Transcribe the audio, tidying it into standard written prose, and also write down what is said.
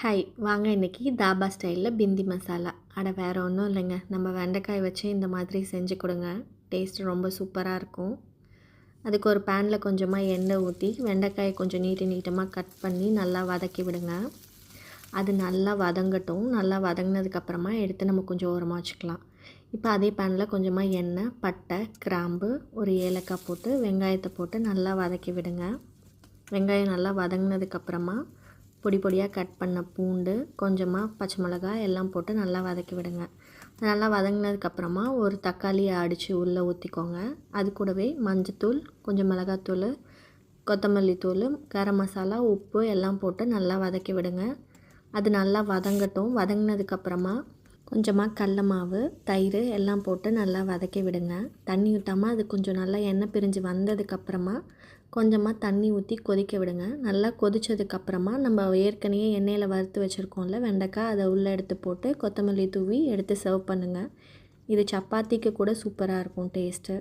Hi வாங்க இன்றைக்கி தாபா ஸ்டைலில் பிந்தி மசாலா. வேறு ஒன்றும் இல்லைங்க, நம்ம வெண்டைக்காய் வச்சு இந்த மாதிரி செஞ்சு கொடுங்க. டேஸ்ட் ரொம்ப சூப்பராக இருக்கும். அதுக்கு ஒரு பேனில் கொஞ்சமாக எண்ணெய் ஊற்றி வெண்டைக்காயை கொஞ்சம் நீட்டமாக கட் பண்ணி நல்லா வதக்கி விடுங்க. அது நல்லா வதங்கட்டும். நல்லா வதங்கினதுக்கப்புறமா எடுத்து நம்ம கொஞ்சம் ஓரமாக வச்சுக்கலாம். இப்போ அதே பேனில் கொஞ்சமாக எண்ணெய், பட்டை, கிராம்பு, ஒரு ஏலக்காய் போட்டு வெங்காயத்தை போட்டு நல்லா வதக்கி விடுங்க. வெங்காயம் நல்லா வதங்கினதுக்கப்புறமா பொடி பொடியாக கட் பண்ண பூண்டு, கொஞ்சமாக பச்சை மிளகாய் எல்லாம் போட்டு நல்லா வதக்கி விடுங்க. நல்லா வதங்கினதுக்கப்புறமா ஒரு தக்காளியை அடித்து உள்ளே ஊற்றிக்கோங்க. அது கூடவே மஞ்சத்தூள், கொஞ்சம் மிளகாத்தூள், கொத்தமல்லி தூள், கரம் மசாலா, உப்பு எல்லாம் போட்டு நல்லா வதக்கி விடுங்க. அது நல்லா வதங்கட்டும். வதங்கினதுக்கப்புறமா கொஞ்சமாக கடல மாவு, தயிர் எல்லாம் போட்டு நல்லா வதக்கி விடுங்க. தண்ணி ஊற்றாமல் அது கொஞ்சம் நல்லா எண்ணெய் பிரிஞ்சு வந்ததுக்கப்புறமா கொஞ்சமாக தண்ணி ஊற்றி கொதிக்க விடுங்க. நல்லா கொதித்ததுக்கப்புறமா நம்ம ஏற்கனவே எண்ணெயில் வறுத்து வச்சுருக்கோம்ல வெண்டைக்காய், அதை உள்ளே எடுத்து போட்டு கொத்தமல்லி தூவி எடுத்து சர்வ் பண்ணுங்கள். இது சப்பாத்திக்கு கூட சூப்பராக இருக்கும் டேஸ்ட்டு.